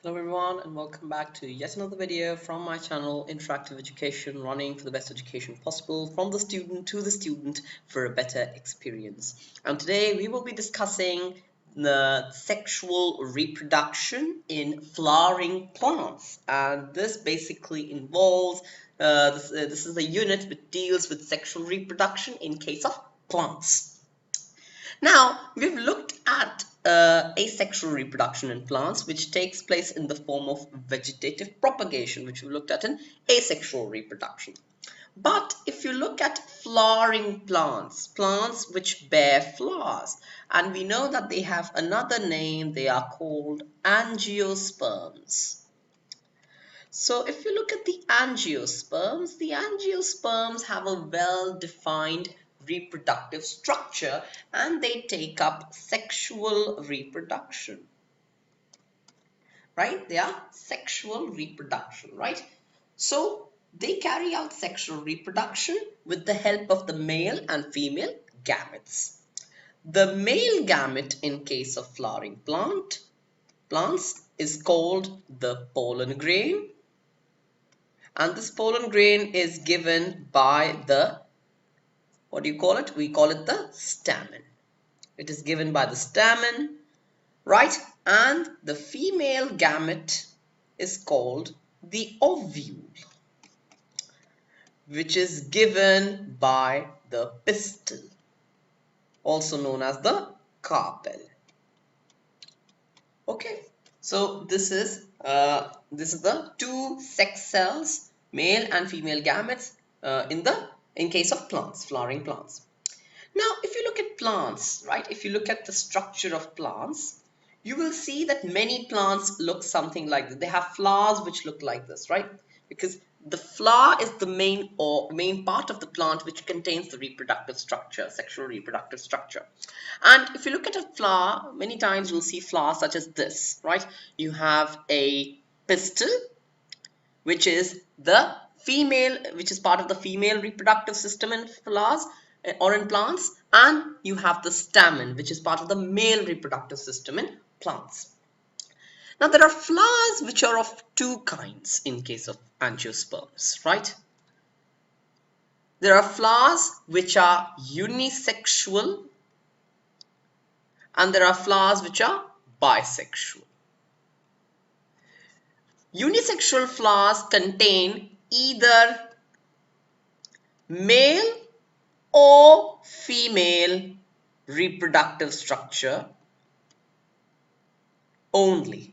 Hello everyone and welcome back to yet another video from my channel Interactive Education, running for the best education possible from the student to the student for a better experience. And today we will be discussing the sexual reproduction in flowering plants, and this basically involves this is a unit which deals with sexual reproduction in case of plants. Now, we've looked at asexual reproduction in plants, which takes place in the form of vegetative propagation, which we looked at in asexual reproduction. But if you look at flowering plants, plants which bear flowers, and we know that they have another name, they are called angiosperms. So if you look at the angiosperms have a well-defined reproductive structure, and they take up sexual reproduction, right? They are sexual reproduction, right? So they carry out sexual reproduction with the help of the male and female gametes. The male gamete in case of flowering plants is called the pollen grain, and this pollen grain is given by the, what do you call it? We call it the stamen. It is given by the stamen, right? And the female gamete is called the ovule, which is given by the pistil, also known as the carpel. Okay, so this is the two sex cells, male and female gametes, in case of plants, flowering plants. Now, if you look at plants, right, if you look at the structure of plants, you will see that many plants look something like this. They have flowers which look like this, right? Because the flower is the main part of the plant which contains the reproductive structure, sexual reproductive structure. And if you look at a flower, many times you'll see flowers such as this, right? You have a pistil, which is the female, which is part of the female reproductive system in flowers or in plants, and you have the stamen, which is part of the male reproductive system in plants. Now, there are flowers which are of two kinds in case of angiosperms, right? There are flowers which are unisexual, and there are flowers which are bisexual. Unisexual flowers contain either male or female reproductive structure only.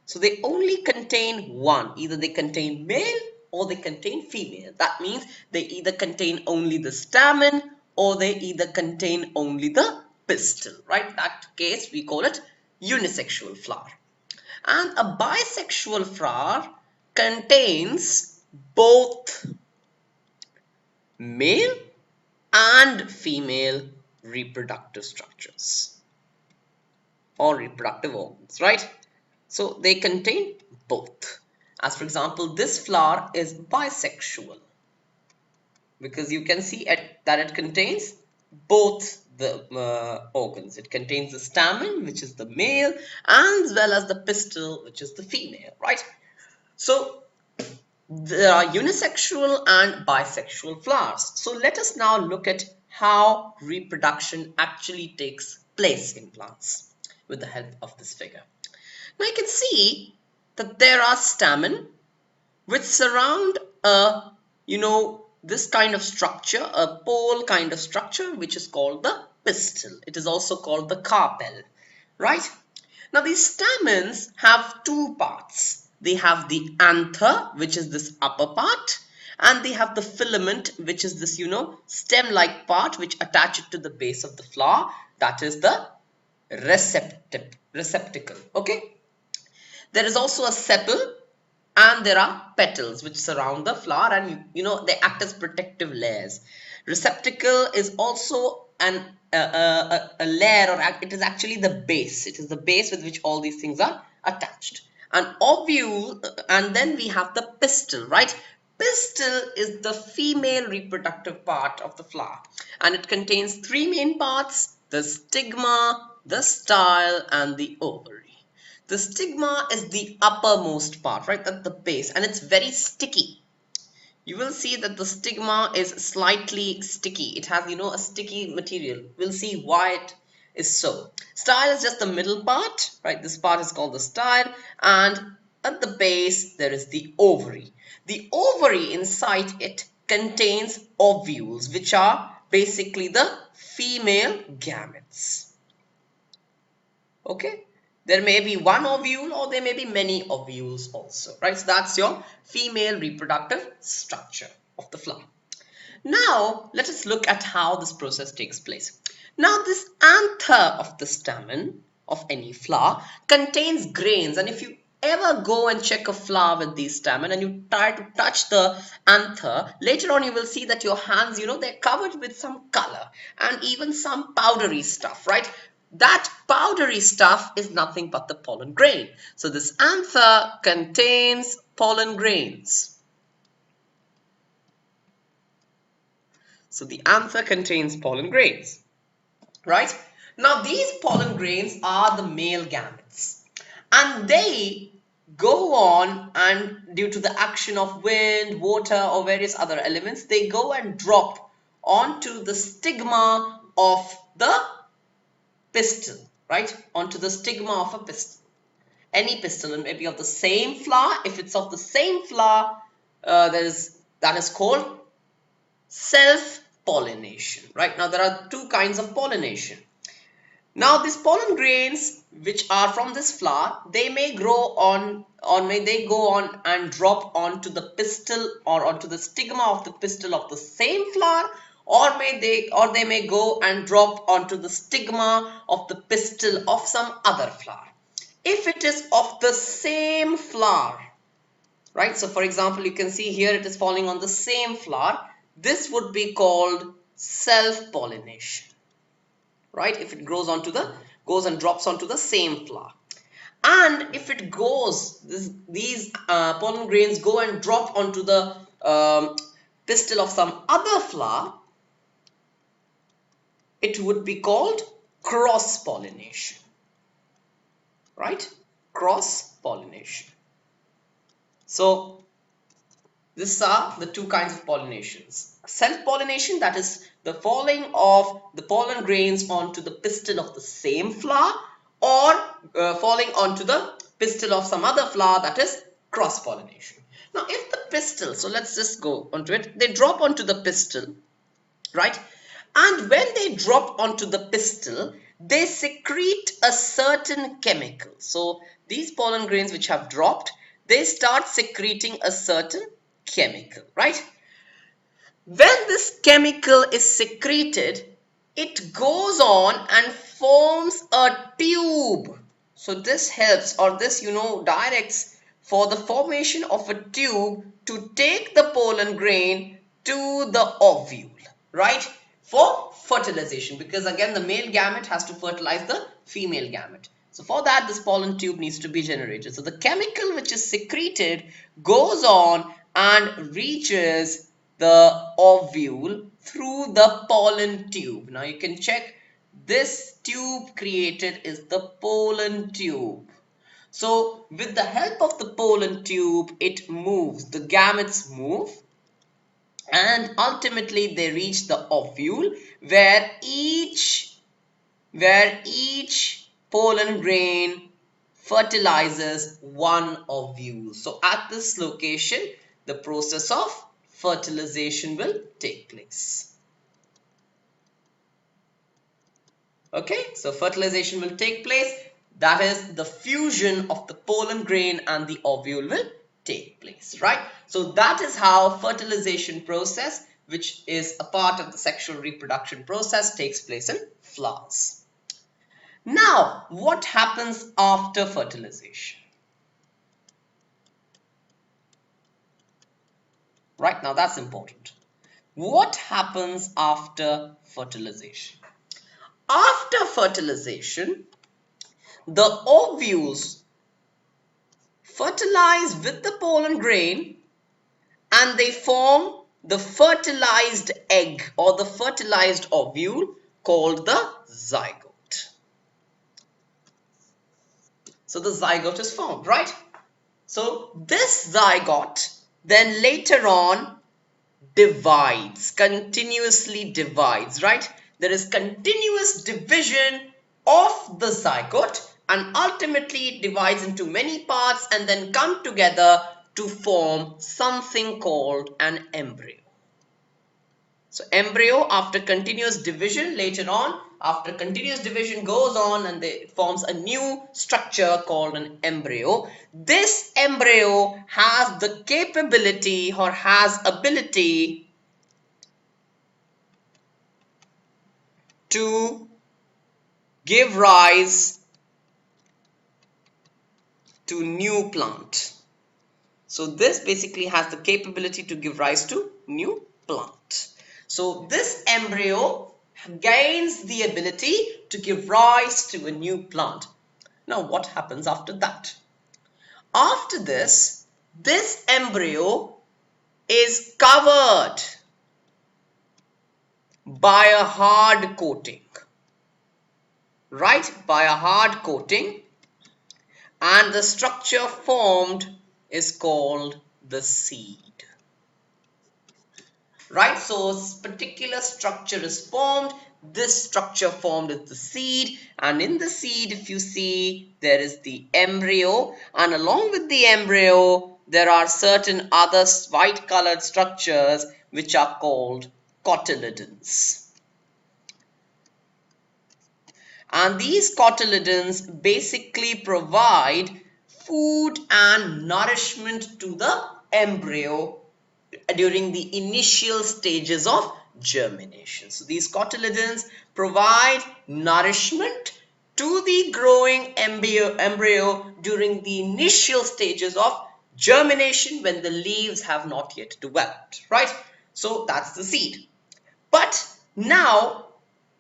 So they only contain one. Either they contain male or they contain female. That means they either contain only the stamen or they either contain only the pistil, right? In that case, we call it unisexual flower. And a bisexual flower contains both male and female reproductive structures or reproductive organs, right? So they contain both. As for example, this flower is bisexual because you can see that it contains both the organs. It contains the stamen, which is the male, as well as the pistil, which is the female, right? So there are unisexual and bisexual flowers. So let us now look at how reproduction actually takes place in plants with the help of this figure. Now you can see that there are stamen which surround this kind of structure, a pole kind of structure, which is called the pistil. It is also called the carpel, right? Now these stamens have two parts. They have the anther, which is this upper part, and they have the filament, which is this, stem-like part which attach it to the base of the flower. That is the receptacle, okay? There is also a sepal, and there are petals which surround the flower, and they act as protective layers. Receptacle is also a layer, or it is actually the base. It is the base with which all these things are attached. An ovule, and then we have the pistil, right? Pistil is the female reproductive part of the flower, and it contains three main parts: the stigma, the style, and the ovary. The stigma is the uppermost part, right, at the base, and it's very sticky. You will see that the stigma is slightly sticky. It has, a sticky material. We'll see why it is so. Style is just the middle part, right? This part is called the style, and at the base there is the ovary. The ovary inside it contains ovules, which are basically the female gametes. Okay, there may be one ovule or there may be many ovules also, right? So that's your female reproductive structure of the flower. Now let us look at how this process takes place. Now this anther of the stamen of any flower contains grains, and if you ever go and check a flower with these stamen and you try to touch the anther, later on you will see that your hands, they're covered with some color and even some powdery stuff, right? That powdery stuff is nothing but the pollen grain. So this anther contains pollen grains. So the anther contains pollen grains, right? Now these pollen grains are the male gametes, and they go on, and due to the action of wind, water or various other elements, they go and drop onto the stigma of the pistil, right? Onto the stigma of a pistil. Any pistil, and maybe of the same flower. If it's of the same flower, that is called self-pollination, right? Now there are two kinds of pollination. Now these pollen grains which are from this flower, they may grow on, or may they go on and drop onto the pistil or onto the stigma of the pistil of the same flower, or they may go and drop onto the stigma of the pistil of some other flower. If it is of the same flower, right? So for example, you can see here it is falling on the same flower. This would be called self-pollination, right? If it goes and drops onto the same flower. And if it goes, these pollen grains go and drop onto the pistil of some other flower, it would be called cross-pollination, right? Cross-pollination. So these are the two kinds of pollinations. Self-pollination, that is the falling of the pollen grains onto the pistil of the same flower, or falling onto the pistil of some other flower, that is cross-pollination. Now if the pistil, so let's just go onto it, they drop onto the pistil, right? And when they drop onto the pistil, they secrete a certain chemical. So these pollen grains which have dropped, they start secreting a certain chemical, right? When this chemical is secreted, it goes on and forms a tube. So this helps, or this, directs for the formation of a tube to take the pollen grain to the ovule, right? For fertilization, because again the male gamete has to fertilize the female gamete. So for that, this pollen tube needs to be generated. So the chemical which is secreted goes on and reaches the ovule through the pollen tube. Now you can check, this tube created is the pollen tube. So with the help of the pollen tube, it moves, the gametes move, and ultimately they reach the ovule, where each pollen grain fertilizes one ovule. So at this location, the process of fertilization will take place. Okay, so fertilization will take place. That is, the fusion of the pollen grain and the ovule will take place, right? So that is how fertilization process, which is a part of the sexual reproduction process, takes place in flowers. Now, what happens after fertilization? Right, now that's important. What happens after fertilization? After fertilization, the ovules fertilize with the pollen grain and they form the fertilized egg or the fertilized ovule called the zygote. So the zygote is formed, right? So this zygote then later on divides, continuously divides, right? There is continuous division of the zygote and ultimately it divides into many parts and then come together to form something called an embryo. So embryo, after continuous division, later on, after continuous division goes on and it forms a new structure called an embryo. This embryo has the capability or has ability to give rise to new plant. So this basically has the capability to give rise to new plant. So this embryo gains the ability to give rise to a new plant. Now what happens after that? After this embryo is covered by a hard coating, right? By a hard coating, and the structure formed is called the seed. Right, so a particular structure is formed. This structure formed is the seed, and in the seed, if you see, there is the embryo, and along with the embryo there are certain other white colored structures which are called cotyledons. And these cotyledons basically provide food and nourishment to the embryo during the initial stages of germination. So these cotyledons provide nourishment to the growing embryo during the initial stages of germination when the leaves have not yet developed, right? So that's the seed. But now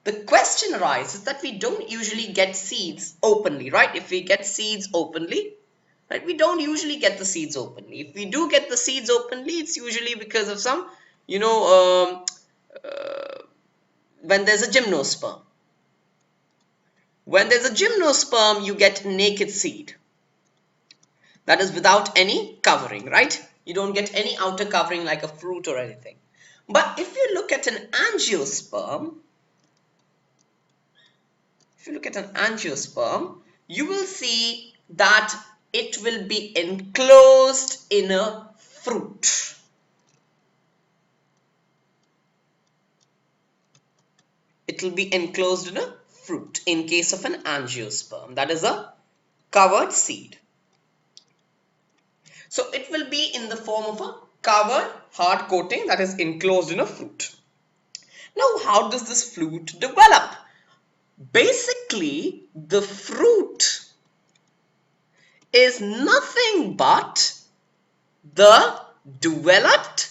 the question arises that we don't usually get seeds openly, right? If we get seeds openly, right, we don't usually get the seeds openly. If we do get the seeds openly, it's usually because of some, when there's a gymnosperm. When there's a gymnosperm, you get naked seed. That is without any covering, right? You don't get any outer covering like a fruit or anything. But if you look at an angiosperm, you will see that it will be enclosed in a fruit. It will be enclosed in a fruit in case of an angiosperm. That is a covered seed. So it will be in the form of a covered hard coating that is enclosed in a fruit. Now, how does this fruit develop? Basically, the fruit is nothing but the developed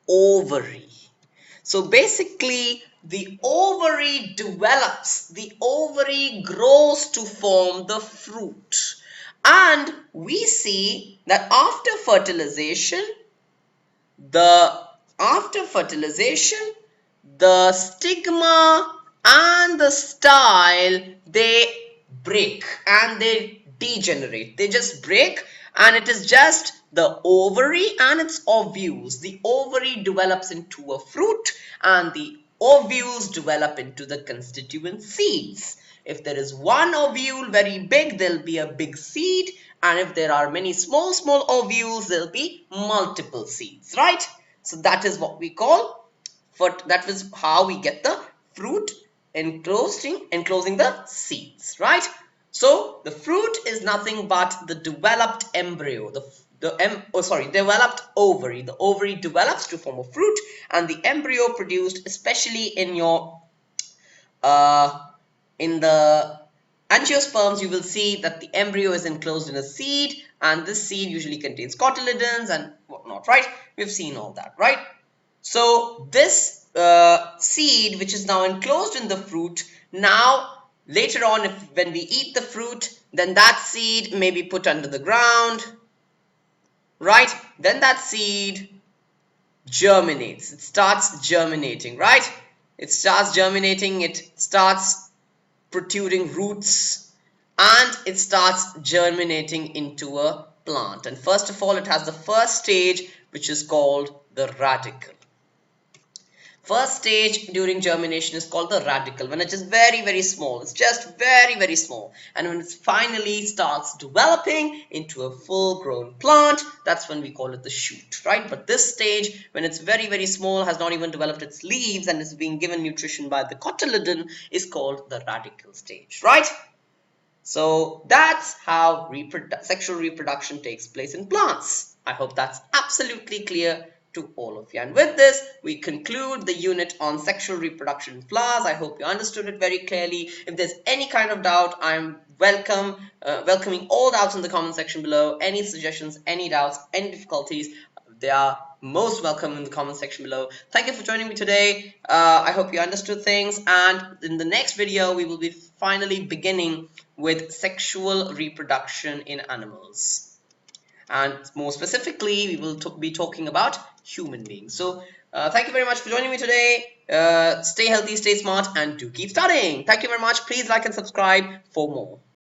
ovary. So basically the ovary develops, the ovary grows to form the fruit, and we see that after fertilization the stigma and the style, they break and they degenerate. They just break, and it is just the ovary and its ovules. The ovary develops into a fruit and the ovules develop into the constituent seeds. If there is one ovule very big, there'll be a big seed, and if there are many small ovules, there'll be multiple seeds, right? So that is what we call, that is how we get the fruit enclosing the seeds, right? So the fruit is nothing but the developed embryo, developed ovary. The ovary develops to form a fruit, and the embryo produced, especially in your in the angiosperms, you will see that the embryo is enclosed in a seed, and this seed usually contains cotyledons and whatnot, right? We've seen all that, right? So this seed, which is now enclosed in the fruit, now later on, when we eat the fruit, then that seed may be put under the ground, right? Then that seed germinates. It starts germinating, right? It starts germinating. It starts protruding roots, and it starts germinating into a plant. And first of all, it has the first stage, which is called the radicle. First stage during germination is called the radicle, when it is very, very small. It's just very, very small. And when it finally starts developing into a full-grown plant, that's when we call it the shoot, right? But this stage, when it's very, very small, has not even developed its leaves and is being given nutrition by the cotyledon, is called the radicle stage, right? So that's how sexual reproduction takes place in plants. I hope that's absolutely clear to all of you. And with this, we conclude the unit on sexual reproduction in flowers. I hope you understood it very clearly. If there's any kind of doubt, I'm welcoming all doubts in the comment section below. Any suggestions, any doubts, any difficulties, they are most welcome in the comment section below. Thank you for joining me today. I hope you understood things, and in the next video we will be finally beginning with sexual reproduction in animals, and more specifically we will be talking about human beings. So thank you very much for joining me today. Stay healthy, stay smart, and do keep studying. Thank you very much. Please like and subscribe for more.